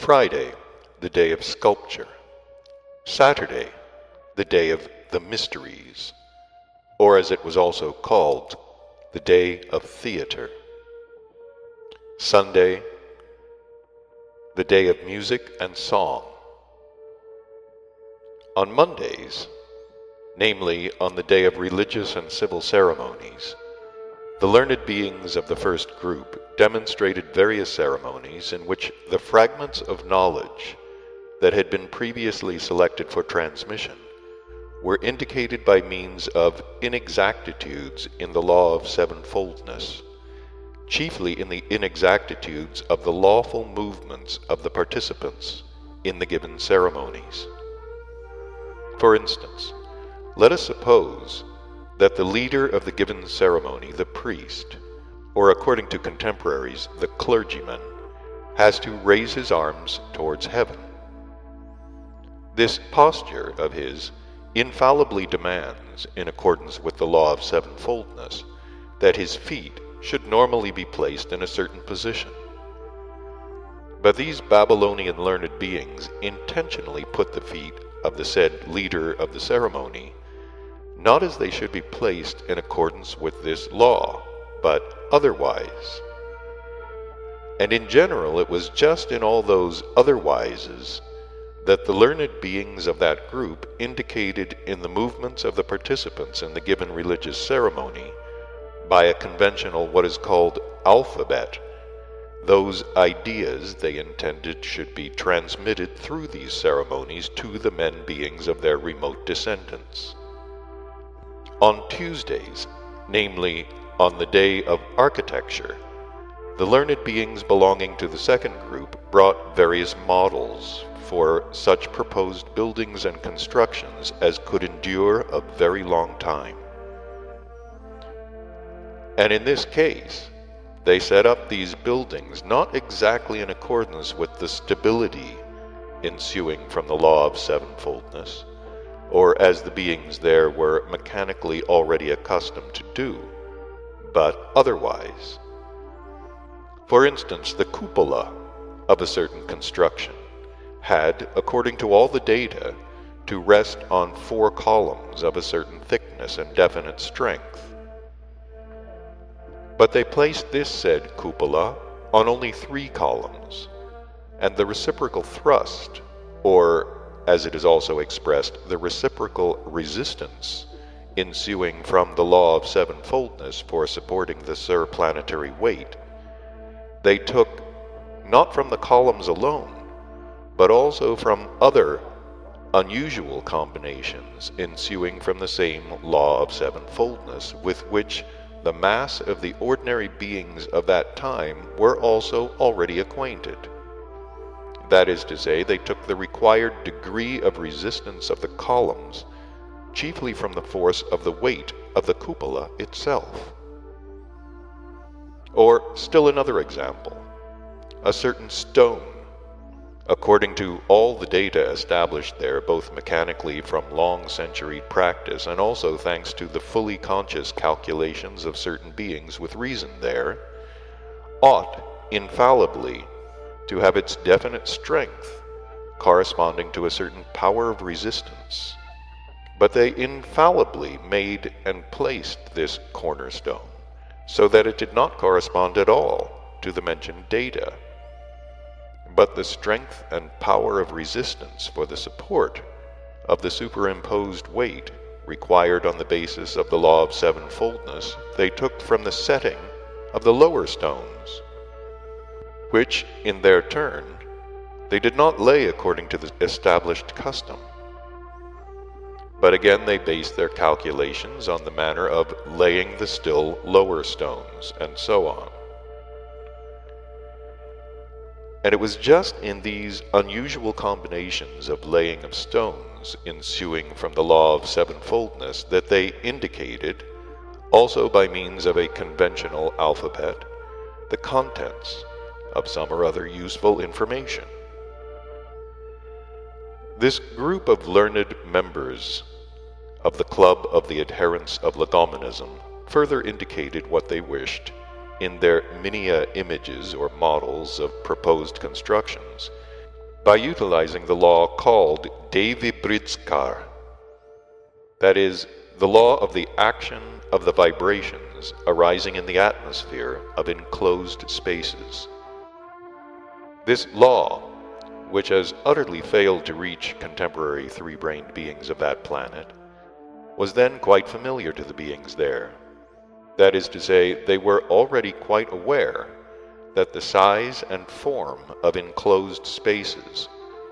Friday, the day of sculpture. Saturday, the day of the mysteries, or as it was also called, the day of theater. Sunday, the day of music and song. On Mondays, namely on the day of religious and civil ceremonies, the learned beings of the first group demonstrated various ceremonies in which the fragments of knowledge that had been previously selected for transmission were indicated by means of inexactitudes in the law of sevenfoldness, chiefly in the inexactitudes of the lawful movements of the participants in the given ceremonies. For instance, let us suppose that the leader of the given ceremony, the priest, or according to contemporaries, the clergyman, has to raise his arms towards heaven. This posture of his infallibly demands, in accordance with the law of sevenfoldness, that his feet should normally be placed in a certain position. But these Babylonian learned beings intentionally put the feet of the said leader of the ceremony not as they should be placed in accordance with this law, but otherwise. And in general, it was just in all those otherwises that the learned beings of that group indicated in the movements of the participants in the given religious ceremony, by a conventional what is called alphabet, those ideas they intended should be transmitted through these ceremonies to the men beings of their remote descendants. On Tuesdays, namely on the day of architecture, the learned beings belonging to the second group brought various models for such proposed buildings and constructions as could endure a very long time. And in this case, they set up these buildings not exactly in accordance with the stability ensuing from the law of sevenfoldness, or as the beings there were mechanically already accustomed to do, but otherwise. For instance, the cupola of a certain construction had, according to all the data, to rest on 4 columns of a certain thickness and definite strength. But they placed this said cupola on only 3 columns, and the reciprocal thrust, or as it is also expressed, the reciprocal resistance ensuing from the law of sevenfoldness for supporting the surplanetary weight, they took not from the columns alone, but also from other unusual combinations ensuing from the same law of sevenfoldness, with which the mass of the ordinary beings of that time were also already acquainted. That is to say, they took the required degree of resistance of the columns, chiefly from the force of the weight of the cupola itself. Or still another example, a certain stone, according to all the data established there, both mechanically from long-centuried practice and also thanks to the fully conscious calculations of certain beings with reason there, ought infallibly to have its definite strength corresponding to a certain power of resistance. But they infallibly made and placed this cornerstone so that it did not correspond at all to the mentioned data, but the strength and power of resistance for the support of the superimposed weight required on the basis of the law of sevenfoldness they took from the setting of the lower stones, which, in their turn, they did not lay according to the established custom. But again they based their calculations on the manner of laying the still lower stones, and so on. And it was just in these unusual combinations of laying of stones ensuing from the law of sevenfoldness that they indicated, also by means of a conventional alphabet, the contents of some or other useful information. This group of learned members of the Club of the Adherents of Legomenism further indicated what they wished in their minia images or models of proposed constructions, by utilizing the law called Devibritskar, that is, the law of the action of the vibrations arising in the atmosphere of enclosed spaces. This law, which has utterly failed to reach contemporary three-brained beings of that planet, was then quite familiar to the beings there. That is to say, they were already quite aware that the size and form of enclosed spaces,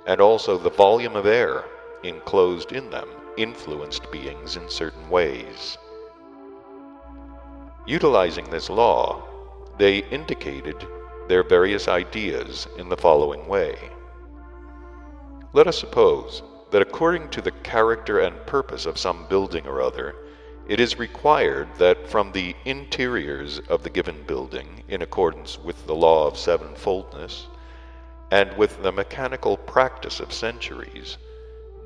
and also the volume of air enclosed in them, influenced beings in certain ways. Utilizing this law, they indicated their various ideas in the following way. Let us suppose that according to the character and purpose of some building or other, it is required that from the interiors of the given building, in accordance with the law of sevenfoldness, and with the mechanical practice of centuries,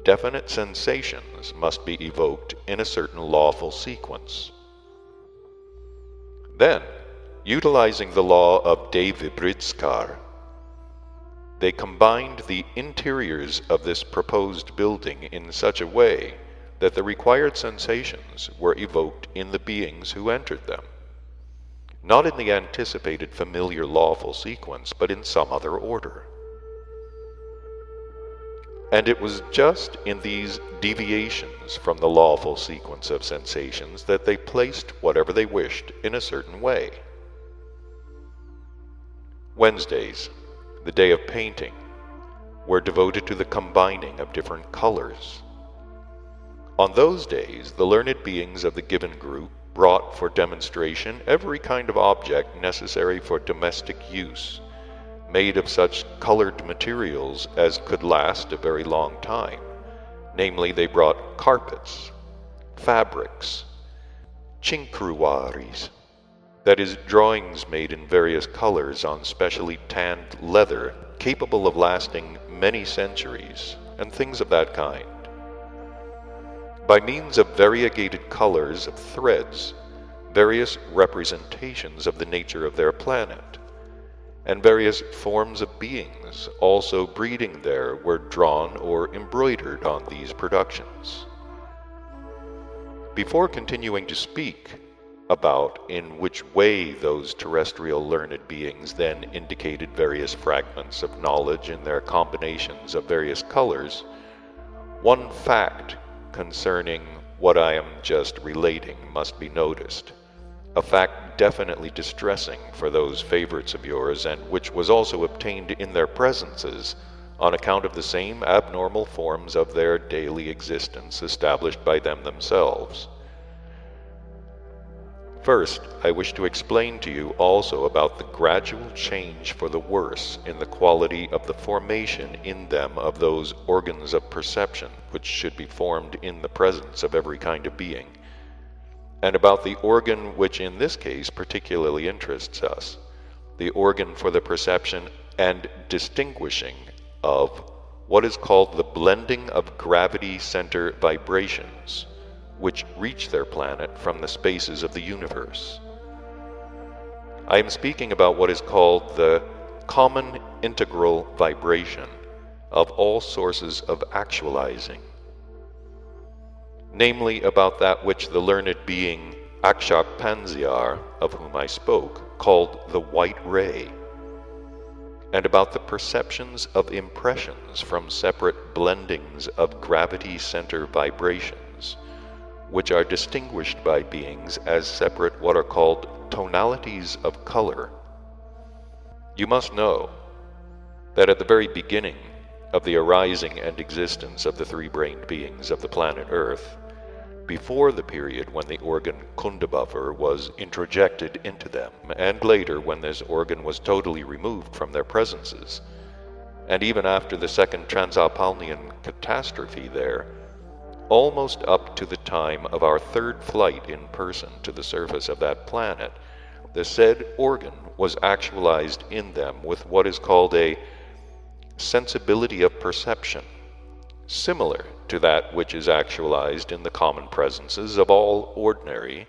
definite sensations must be evoked in a certain lawful sequence. Then, utilizing the law of Devibritskar, they combined the interiors of this proposed building in such a way that the required sensations were evoked in the beings who entered them, not in the anticipated familiar lawful sequence, but in some other order. And it was just in these deviations from the lawful sequence of sensations that they placed whatever they wished in a certain way. Wednesdays, the day of painting, were devoted to the combining of different colors. On those days, the learned beings of the given group brought for demonstration every kind of object necessary for domestic use, made of such colored materials as could last a very long time. Namely, they brought carpets, fabrics, chinkruwaris, that is, drawings made in various colors on specially tanned leather, capable of lasting many centuries, and things of that kind. By means of variegated colors of threads, various representations of the nature of their planet, and various forms of beings also breeding there were drawn or embroidered on these productions. Before continuing to speak about in which way those terrestrial learned beings then indicated various fragments of knowledge in their combinations of various colors, one fact concerning what I am just relating must be noticed, a fact definitely distressing for those favorites of yours, and which was also obtained in their presences on account of the same abnormal forms of their daily existence established by them themselves. First, I wish to explain to you also about the gradual change for the worse in the quality of the formation in them of those organs of perception which should be formed in the presence of every kind of being, and about the organ which in this case particularly interests us, the organ for the perception and distinguishing of what is called the blending of gravity center vibrations, which reach their planet from the spaces of the universe. I am speaking about what is called the common integral vibration of all sources of actualizing, namely about that which the learned being Akshakpanzyar, of whom I spoke, called the white ray, and about the perceptions of impressions from separate blendings of gravity center vibrations, which are distinguished by beings as separate what are called tonalities of color. You must know that at the very beginning of the arising and existence of the three-brained beings of the planet Earth, before the period when the organ Kundabuffer was introjected into them, and later when this organ was totally removed from their presences, and even after the second Transalpalnian catastrophe there, almost up to the time of our third flight in person to the surface of that planet, the said organ was actualized in them with what is called a sensibility of perception, similar to that which is actualized in the common presences of all ordinary